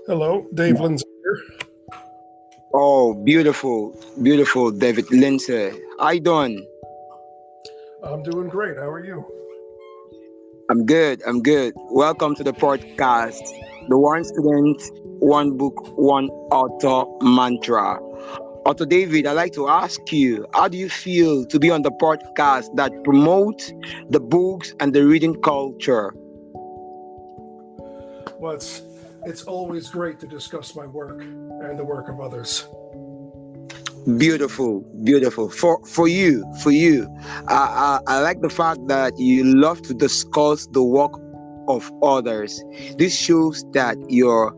Hello, Dave Lindsay here. Oh, beautiful, beautiful, David Lindsay. How you doing? I'm doing great. How are you? I'm good. I'm good. Welcome to the podcast, the One Student, One Book, One Author mantra. Author David, I'd like to ask you, how do you feel to be on the podcast that promotes the books and the reading culture? Well, it's always great to discuss my work and the work of others. Beautiful, beautiful. For you, I like the fact that you love to discuss the work of others. This shows that you're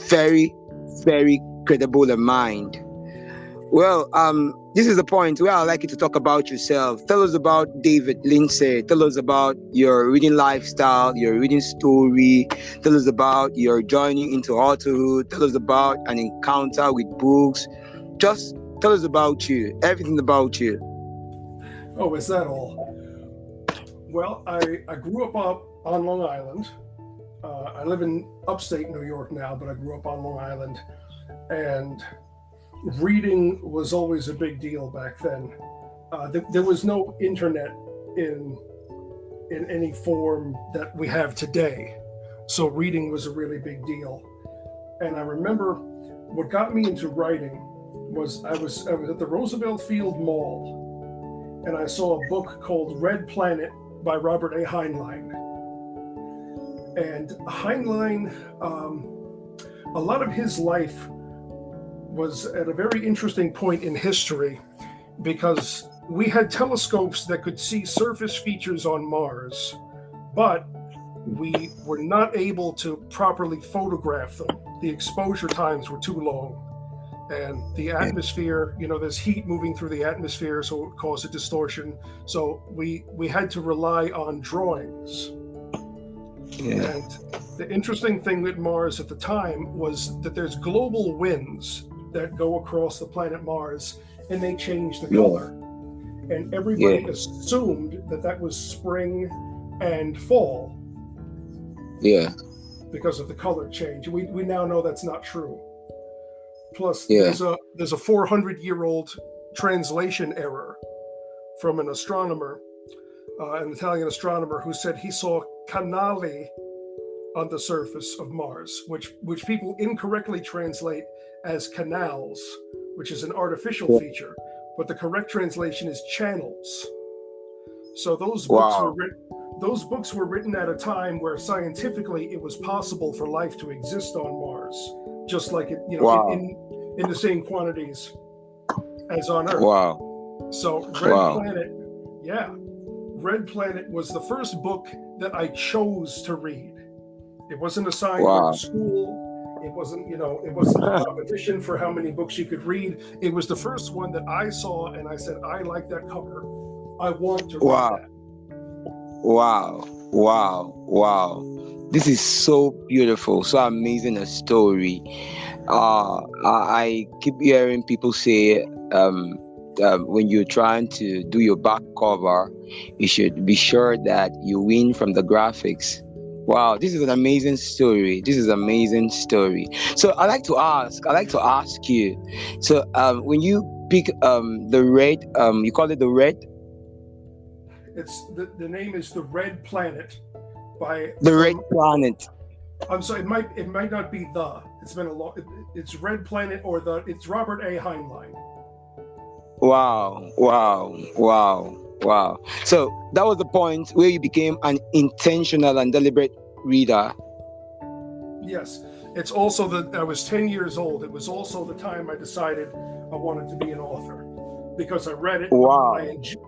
very, very credible in mind. Well, this is the point where I'd like you to talk about yourself. Tell us about David Lindsay. Tell us about your reading lifestyle, your reading story. Tell us about your journey into authorhood. Tell us about an encounter with books. Just tell us about you, everything about you. Oh, is that all? Well, I grew up on Long Island. I live in upstate New York now, but I grew up on Long Island. And reading was always a big deal back then. There was no internet in in any form that we have today, so reading was a really big deal. And I remember what got me into writing was I was at the Roosevelt Field Mall, and I saw a book called Red Planet by Robert A. Heinlein. And Heinlein, a lot of his life was at a very interesting point in history because we had telescopes that could see surface features on Mars, but we were not able to properly photograph them. The exposure times were too long. And the atmosphere, there's heat moving through the atmosphere, so it caused a distortion. So we had to rely on drawings. Yeah. And the interesting thing with Mars at the time was that there's global winds that go across the planet Mars, and they change the color. And everybody Yeah. assumed that that was spring and fall Yeah. because of the color change. We now know that's not true. Plus, Yeah. there's a 400-year-old translation error from an astronomer, an Italian astronomer, who said he saw canali on the surface of Mars, which people incorrectly translate as canals, which is an artificial Yeah. feature, but the correct translation is channels. So Wow. those books were written at a time where scientifically it was possible for life to exist on Mars, just like it, Wow. in the same quantities as on Earth. Wow. So Wow. Red Planet was the first book that I chose to read. It wasn't assigned with the Wow. school. It wasn't a competition for how many books you could read. It was the first one that I saw and I said, I like that cover. I want to read Wow. that. Wow. Wow. Wow. This is so beautiful, so amazing a story. I keep hearing people say when you're trying to do your back cover, you should be sure that you win from the graphics. Wow, this is an amazing story. This is an amazing story. So I like to ask you. So when you pick the red, you call it the red, It's the name is The Red Planet by the red planet. I'm sorry, it might not be the. It's been a long. It's Red Planet or it's Robert A. Heinlein. Wow, wow, wow, wow. So that was the point where you became an intentional and deliberate reader. Yes, it's also that I was 10 years old. It was also the time I decided I wanted to be an author because I read it. Wow,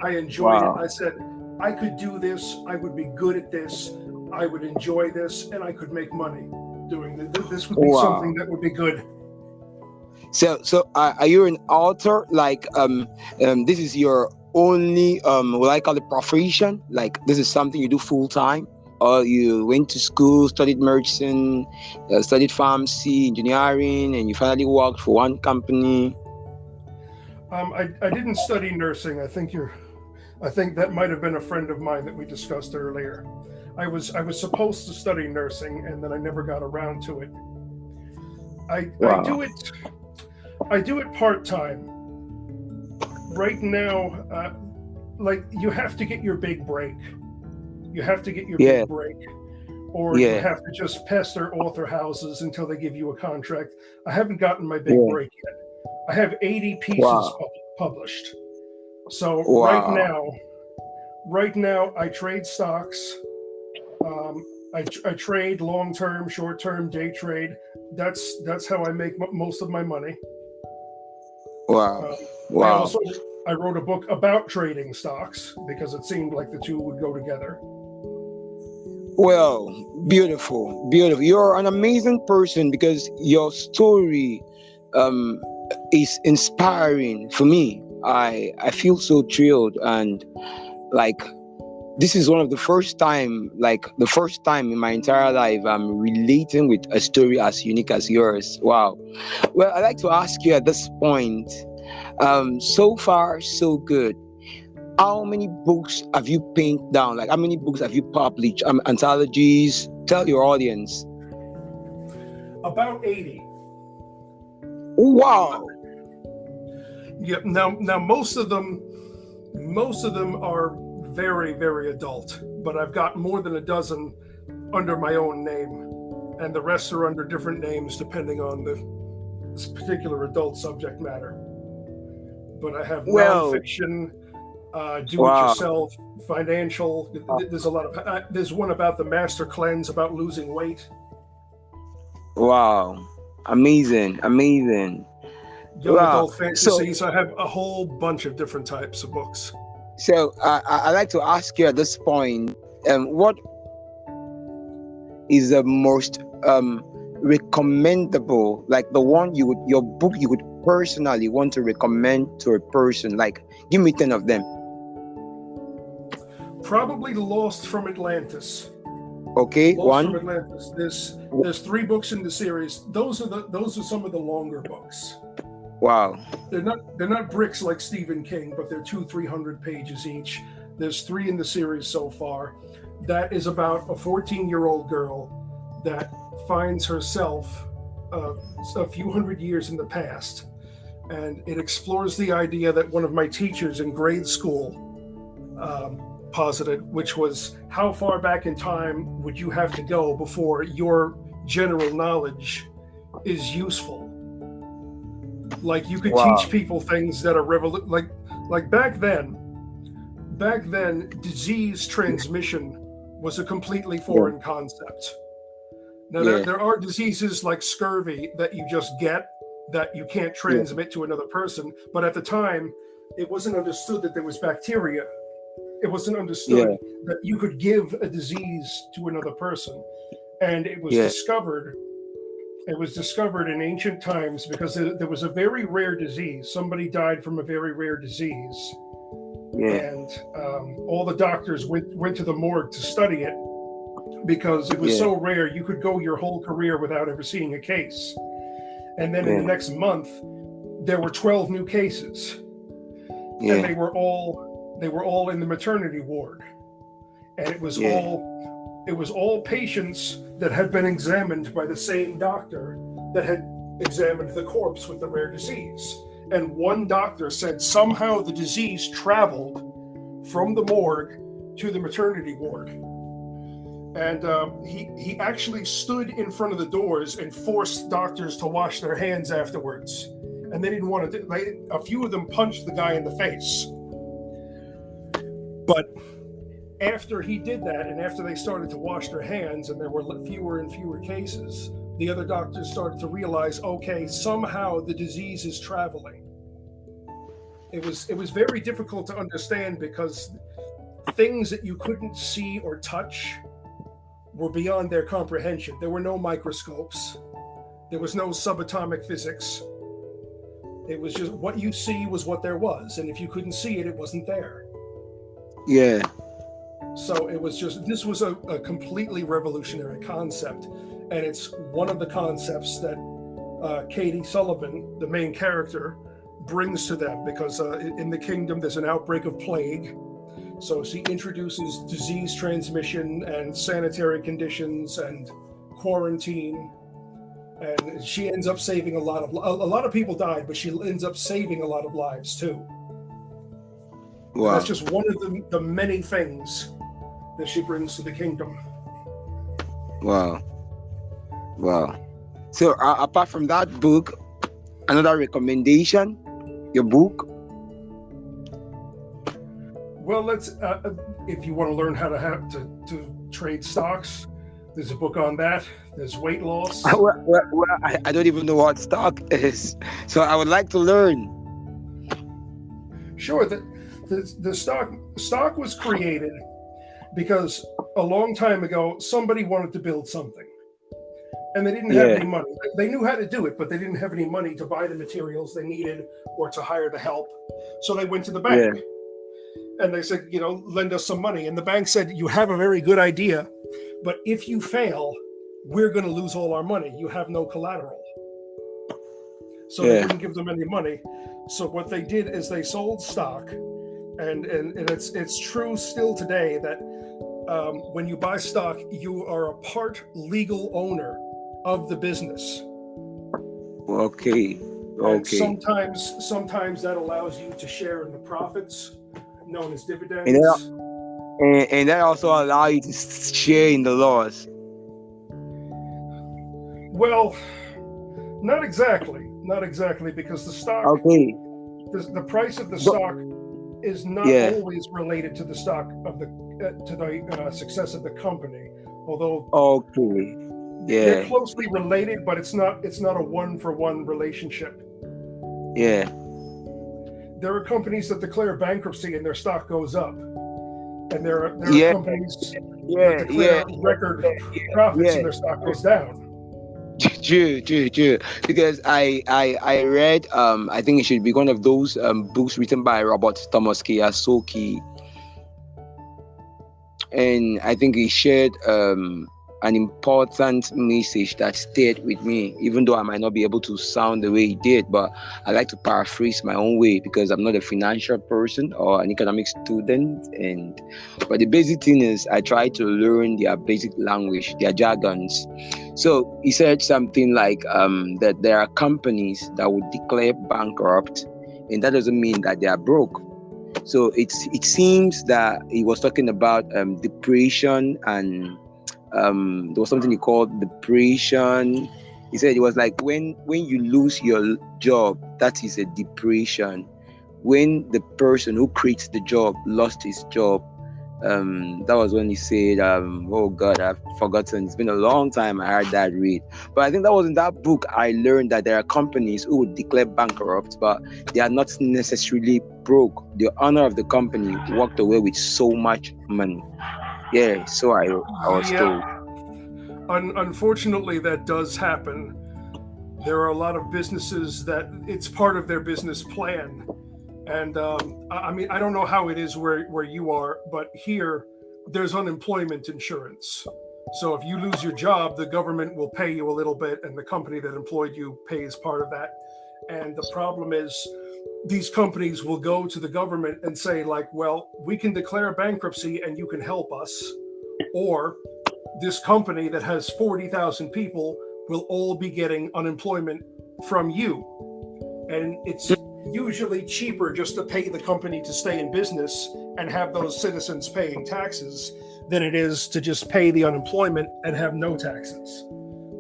I enjoyed it. wow, I said I could do this. I would be good at this. I would enjoy this, and I could make money doing this. This would be something wow. that would be good. So are you an author? Like, this is your only, what I call it, profession? Like, this is something you do full time? Or you went to school, studied medicine, studied pharmacy, engineering, and you finally worked for one company? I didn't study nursing. I think that might have been a friend of mine that we discussed earlier. I was supposed to study nursing, and then I never got around to it. I Wow. do it part time right now. Like you have to get your big break. You have to get your Yeah. big break, or you Yeah. have to just pester author houses until they give you a contract. I haven't gotten my big Yeah. break yet. I have 80 pieces Wow. published. So Wow. right now, I trade stocks. I trade long term, short term, day trade. That's how I make most of my money. Wow. Uh, I Wow. also I wrote a book about trading stocks because it seemed like the two would go together. Well, beautiful, beautiful. You're an amazing person because your story um, is inspiring for me. I feel so thrilled, and like this is one of the first time, like the first time in my entire life, I'm relating with a story as unique as yours. Wow. Well, I'd like to ask you at this point. So far, so good. How many books have you penned down? Like, how many books have you published? Anthologies. Tell your audience. About 80. Wow. Yeah. Now most of them are very very adult, but I've got more than a dozen under my own name, and the rest are under different names depending on the particular adult subject matter. But I have Well, nonfiction, do it wow. yourself, financial. There's a lot of. There's one about the master cleanse about losing weight. Wow. Amazing. Amazing. Young Wow. adult So, fantasies. I have a whole bunch of different types of books. I like to ask you at this point, what is the most recommendable, like the one your book you would personally want to recommend to a person? Like, give me 10 of them. Probably Lost from Atlantis. Okay, Lost from one. Atlantis. There's three books in the series. Those are some of the longer books. Wow. They're not bricks like Stephen King, but they're 200-300 pages each. There's three in the series so far. That is about a 14-year-old girl that finds herself a few hundred years in the past, and it explores the idea that one of my teachers in grade school posited, which was how far back in time would you have to go before your general knowledge is useful? Like you could teach Wow. people things that are like back then disease transmission was a completely Yeah. foreign concept. Now Yeah. there are diseases like scurvy that you just get that you can't Yeah. transmit to another person, but at the time it wasn't understood that there was bacteria. It wasn't Yeah. understood that you could give a disease to another person, and Yeah. it was discovered in ancient times because there was a very rare disease. Somebody died from a very rare disease, Yeah. and all the doctors went to the morgue to study it because it was Yeah. so rare you could go your whole career without ever seeing a case. And then in the Yeah. next month, there were 12 new cases, and Yeah. they were all in the maternity ward, and it Yeah. was all patients that had been examined by the same doctor that had examined the corpse with the rare disease. And one doctor said somehow the disease traveled from the morgue to the maternity ward. And he actually stood in front of the doors and forced doctors to wash their hands afterwards. And they didn't want to. A few of them punched the guy in the face. But after he did that, and after they started to wash their hands, and there were fewer and fewer cases, the other doctors started to realize, okay, somehow the disease is traveling. It was very difficult to understand because things that you couldn't see or touch were beyond their comprehension. There were no microscopes. There was no subatomic physics. It was just what you see was what there was, and if you couldn't see it, it wasn't there. Yeah. So this was a completely revolutionary concept, and it's one of the concepts that Katie Sullivan, the main character, brings to them because in the kingdom there's an outbreak of plague. So she introduces disease transmission and sanitary conditions and quarantine, and she ends up saving a lot of people died, but she ends up saving a lot of lives too. And that's Wow. just one of the many things that she brings to the kingdom. Wow. Wow. So apart from that book, another recommendation, your book. Well, let's if you want to learn how to trade stocks, there's a book on that. There's weight loss. I don't even know what stock is, so I would like to learn. Sure, the stock was created because a long time ago somebody wanted to build something, and they didn't have Yeah, any money. They knew how to do it, but they didn't have any money to buy the materials they needed or to hire the help. So they went to the yeah, bank and they said, lend us some money. And the bank said, you have a very good idea, but if you fail, we're going to lose all our money. You have no collateral. So they yeah. wouldn't give them any money. So what they did is they sold stock, and it's true still today that when you buy stock, you are a part legal owner of the business, Okay, and okay. sometimes that allows you to share in the profits, known as And that, dividends. and that also allow you to share in the loss. Well, not exactly, because Okay. the price of the But, stock is not yeah. always related to the stock of the to the success of the company, although Okay. they're Yeah. closely related, but it's not a one-for-one relationship. Yeah. There are companies that declare bankruptcy and their stock goes up, and there are Yeah. companies that Yeah. Yeah. declare record profits Yeah. and their stock goes down. True, true, true. Because I read I think it should be one of those books written by Robert Thomas Kiyosaki, and I think he shared an important message that stayed with me, even though I might not be able to sound the way he did. But I like to paraphrase my own way because I'm not a financial person or an economic student. And but the basic thing is I try to learn their basic language, their jargons. So he said something like that there are companies that would declare bankrupt, and that doesn't mean that they are broke. So it seems that he was talking about depression, and there was something he called depression. He said it was like when you lose your job, that is a depression. When the person who creates the job lost his job, that was when he said, oh God, I've forgotten. It's been a long time I heard that read. But I think that was in that book I learned that there are companies who would declare bankrupt, but they are not necessarily broke. The owner of the company walked away with so much money. Yeah, so I was Yeah, told. unfortunately, that does happen. There are a lot of businesses that it's part of their business plan. And I mean, I don't know how it is where you are, but here there's unemployment insurance. So if you lose your job, the government will pay you a little bit, and the company that employed you pays part of that. And the problem is, these companies will go to the government and say, like, well, we can declare bankruptcy and you can help us, or this company that has 40,000 people will all be getting unemployment from you. And it's usually cheaper just to pay the company to stay in business and have those citizens paying taxes than it is to just pay the unemployment and have no taxes.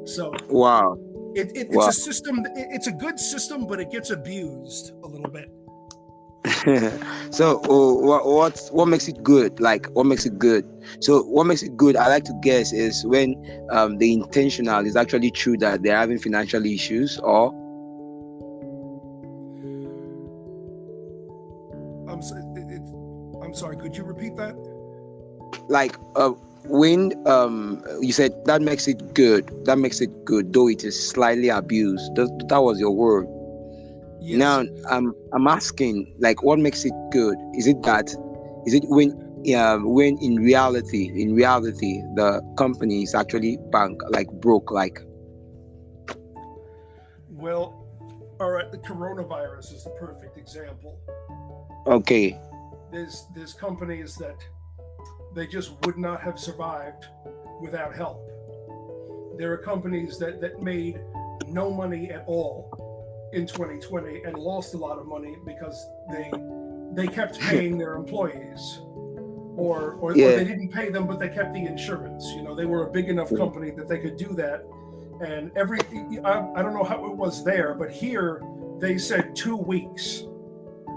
So Wow, it's wow. a system. It's a good system, but it gets abused a little bit. So what makes it good? Like what makes it good? So what makes it good? I like to guess is when the intentional is actually true that they're having financial issues, or I'm I'm sorry. Could you repeat that? like when you said that makes it good. That makes it good, though it is slightly abused. That was your word. Yes. Now I'm asking like what makes it good? Is it that? Is it when in reality the company is actually like broke, like Well, all right. The coronavirus is the perfect example. okay. There's companies that they just would not have survived without help. There are companies that made no money at all in 2020 and lost a lot of money because they kept paying their employees, or Yeah. they didn't pay them, but they kept the insurance. They were a big enough company that they could do that. And I don't know how it was there, but here they said 2 weeks.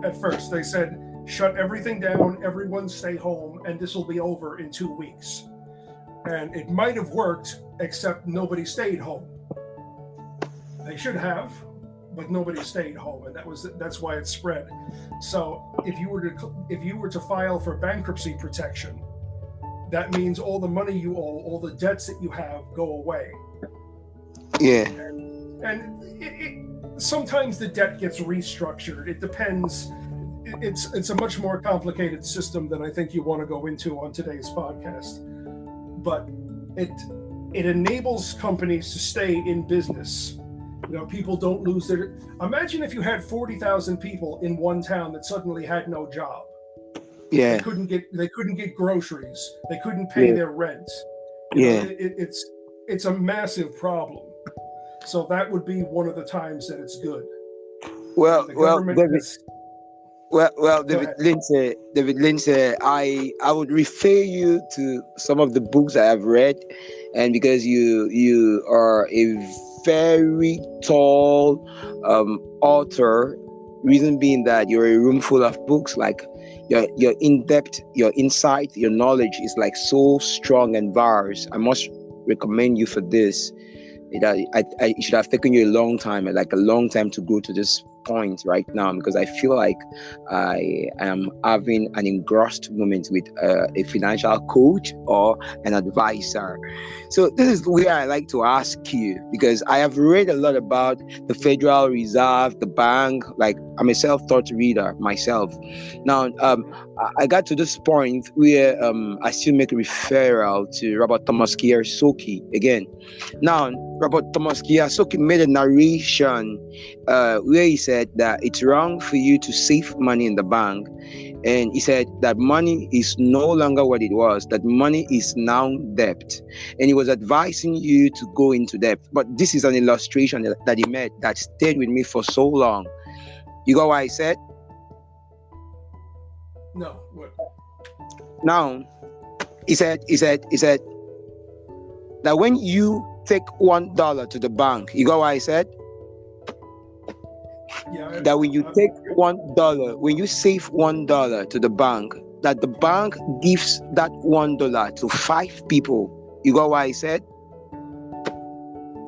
At first, they said, shut everything down, everyone stay home, and this will be over in 2 weeks. And it might have worked, except nobody stayed home. They should have, but nobody stayed home, and that's why it spread. So if you were to file for bankruptcy protection, that means all the money you owe, all the debts that you have, go away. Yeah. And sometimes the debt gets restructured. It depends. It's a much more complicated system than I think you want to go into on today's podcast. But it enables companies to stay in business. People don't lose their. Imagine if you had 40,000 people in one town that suddenly had no job. Yeah. They couldn't get groceries. They couldn't pay their rent. It's a massive problem. So that would be one of the times that it's good. David Lindsay, I would refer you to some of the books I have read, and because you are a very tall author, reason being that you're a room full of books, like your in-depth, your insight, your knowledge is like so strong and vast. I must recommend you for this. It should have taken you a long time to go to this point right now, because I feel like I am having an engrossed moment with a financial coach or an advisor. So this is where I like to ask you, because I have read a lot about the Federal Reserve, the bank. Like, I'm a self-taught reader myself. Now, I got to this point where I still make a referral to Robert Thomas Kiyosaki again. Now, Robert Thomas Kiyosaki made a narration where he said that it's wrong for you to save money in the bank. And he said that money is no longer what it was, that money is now debt. And he was advising you to go into debt. But this is an illustration that he made that stayed with me for so long. You got what I said? No. What? Now, he said that when you take $1 to the bank, you got what I said? Yeah. That when you take $1, when you save $1 to the bank, that the bank gives that $1 to 5 people. You got what I said?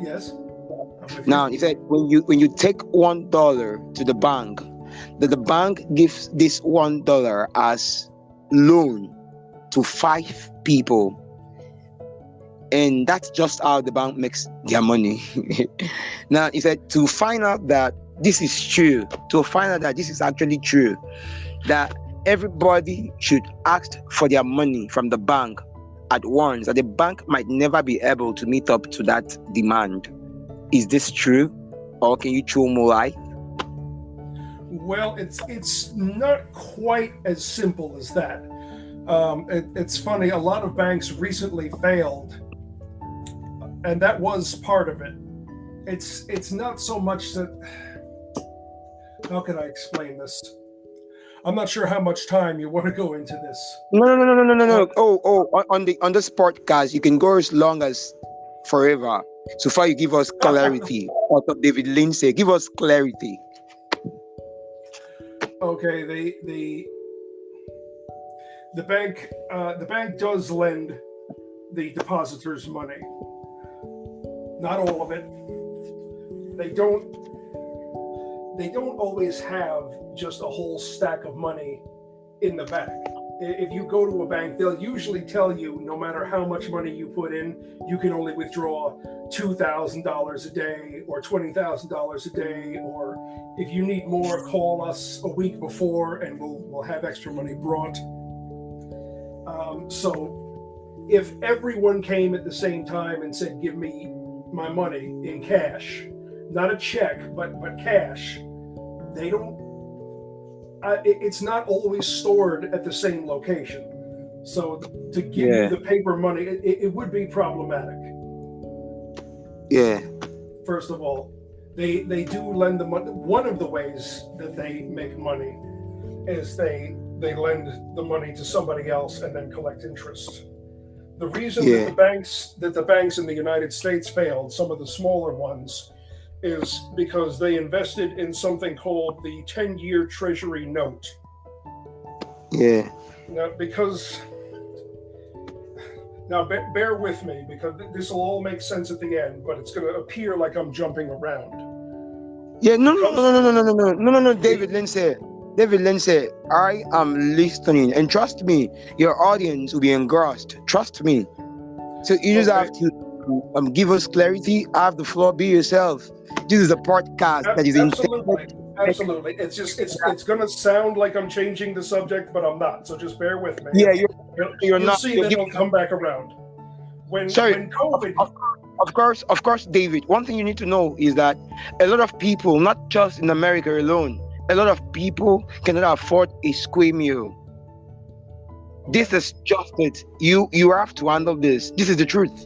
Yes. Now, he said when you take $1 to the bank, that the bank gives this $1 as loan to 5 people. And that's just how the bank makes their money. Now, he said to find out that this is true, to find out that this is actually true, that everybody should ask for their money from the bank at once, that the bank might never be able to meet up to that demand. Is this true? Or can you throw more light? Well, it's not quite as simple as that. It's funny, a lot of banks recently failed, and that was part of it. It's not so much that. How can I explain this? I'm not sure how much time you want to go into this. No. On this podcast, you can go as long as forever. So far, you give us clarity. Author David Lindsay, give us clarity. Okay, the bank does lend the depositors money. Not all of it. They don't always have just a whole stack of money in the bank. If you go to a bank, they'll usually tell you no matter how much money you put in, you can only withdraw $2,000 a day or $20,000 a day, or if you need more, call us a week before and we'll have extra money brought. So if everyone came at the same time and said, give me my money in cash, not a check, but cash, they don't. It's not always stored at the same location. So to give you the paper money, it would be problematic. Yeah. first of all, they do lend the money. One of the ways that they make money is they lend the money to somebody else and then collect interest. The reason that Yeah. the banks in the United States failed, some of the smaller ones, is because they invested in something called the 10-year Treasury note. Yeah. Now, bear with me because this will all make sense at the end, but it's going to appear like I'm jumping around. Yeah. No, no, Because no, no, no, no, no, no, no, no, no, David the, Lindsay. David Lindsay, I am listening, and trust me, your audience will be engrossed. Trust me. So you just okay, have to give us clarity. Have the floor. Be yourself. This is a podcast that is intended. absolutely. It's going to sound like I'm changing the subject, but I'm not. So just bear with me. Yeah, you're You'll not. see You're that giving. it'll come back around. When Sorry. COVID, Of course, David. One thing you need to know is that a lot of people, not just in America alone, a lot of people cannot afford a square meal. This is just it. You have to handle this. This is the truth.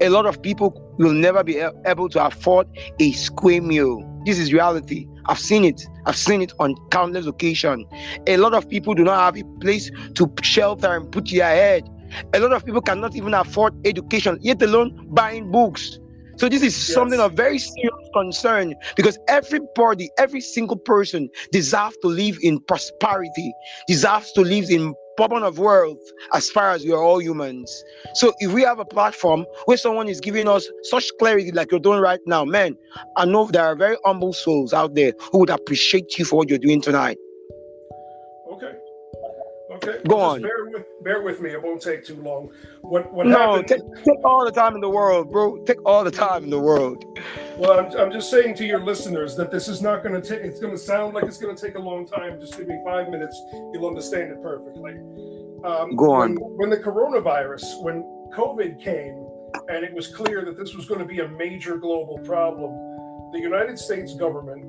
A lot of people will never be able to afford a square meal. This is reality. I've seen it. I've seen it on countless occasions. A lot of people do not have a place to shelter and put their head. A lot of people cannot even afford education, yet alone buying books. So this is something yes, of very serious concern because everybody, every single person deserves to live in prosperity, deserves to live in bubble of wealth as far as we are all humans. So if we have a platform where someone is giving us such clarity like you're doing right now, man, I know there are very humble souls out there who would appreciate you for what you're doing tonight. okay. Okay, well, Go just on. bear with me. It won't take too long. What No, happened? take all the time in the world, bro. Take all the time in the world. Well, I'm just saying to your listeners that this is not going to take. It's going to sound like it's going to take a long time. Just give me 5 minutes. You'll understand it perfectly. Go on. When the coronavirus, when COVID came, and it was clear that this was going to be a major global problem, the United States government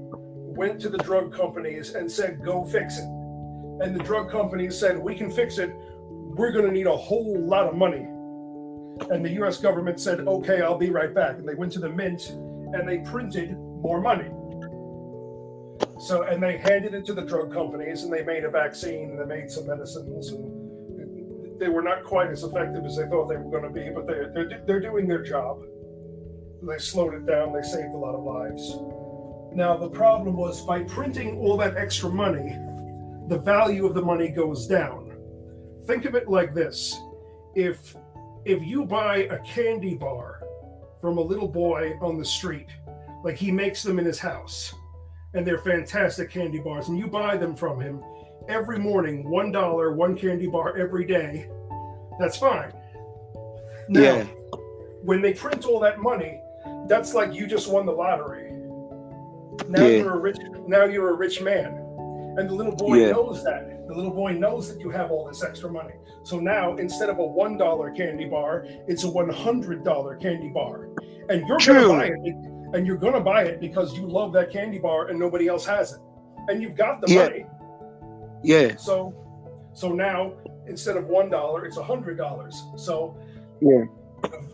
went to the drug companies and said, "Go fix it." And the drug companies said, "We can fix it. We're going to need a whole lot of money." And the US government said, "Okay, I'll be right back." And they went to the mint and they printed more money. So, and they handed it to the drug companies and they made a vaccine and they made some medicines. And they were not quite as effective as they thought they were going to be, but they're doing their job. They slowed it down. They saved a lot of lives. Now, the problem was by printing all that extra money, the value of the money goes down. Think of it like this. If you buy a candy bar from a little boy on the street, like he makes them in his house, and they're fantastic candy bars, and you buy them from him every morning, $1, one candy bar every day, that's fine. Now, Yeah. when they print all that money, that's like you just won the lottery. Now Yeah. you're a rich man. And the little boy Yeah. knows that. The little boy knows that you have all this extra money. So now, instead of a $1 candy bar, it's a $100 candy bar. And you're going to buy True. it. And you're going to buy it because you love that candy bar and nobody else has it. And you've got the Yeah. money. Yeah. So now, instead of $1, it's $100. So Yeah.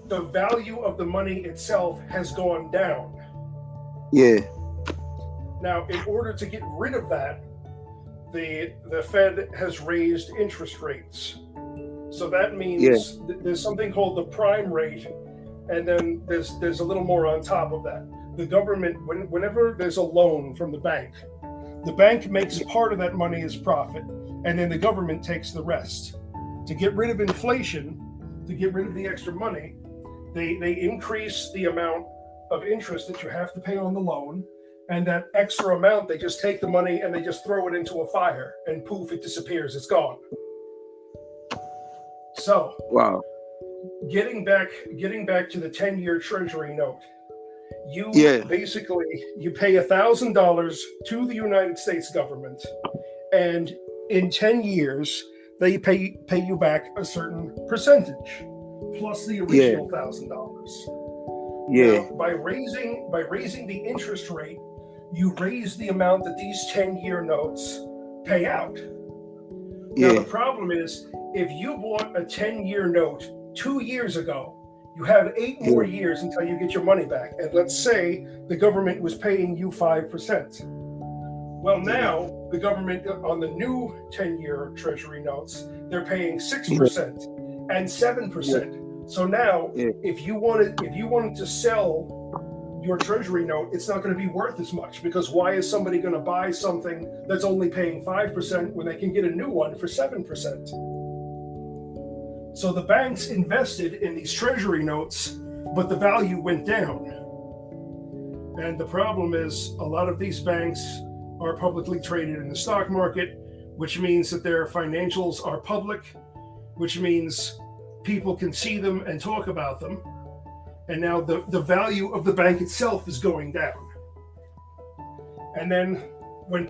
the value of the money itself has gone down. Yeah. Now, in order to get rid of that, the Fed has raised interest rates. So that means there's something called the prime rate, and then there's a little more on top of that. The government, whenever there's a loan from the bank makes part of that money as profit, and then the government takes the rest. To get rid of inflation, to get rid of the extra money, they increase the amount of interest that you have to pay on the loan. And that extra amount, they just take the money and they just throw it into a fire, and poof, it disappears. It's gone. So, Wow. getting back to the 10-year Treasury note, you basically you pay $1,000 to the United States government, and in 10 years they pay you back a certain percentage plus the original $1,000. Yeah. Now, by raising the interest rate, you raise the amount that these 10-year notes pay out. Now, the problem is, if you bought a 10-year note 2 years ago You have 8 Yeah. more years until you get your money back. And let's say the government was paying you 5%. Well, now the government on the new 10-year treasury notes, they're paying 6% and 7%. So now Yeah. if you wanted to sell your treasury note, it's not going to be worth as much, because why is somebody going to buy something that's only paying 5% when they can get a new one for 7%? So the banks invested in these treasury notes, but the value went down. And the problem is a lot of these banks are publicly traded in the stock market, which means that their financials are public, which means people can see them and talk about them. And now the value of the bank itself is going down. And then when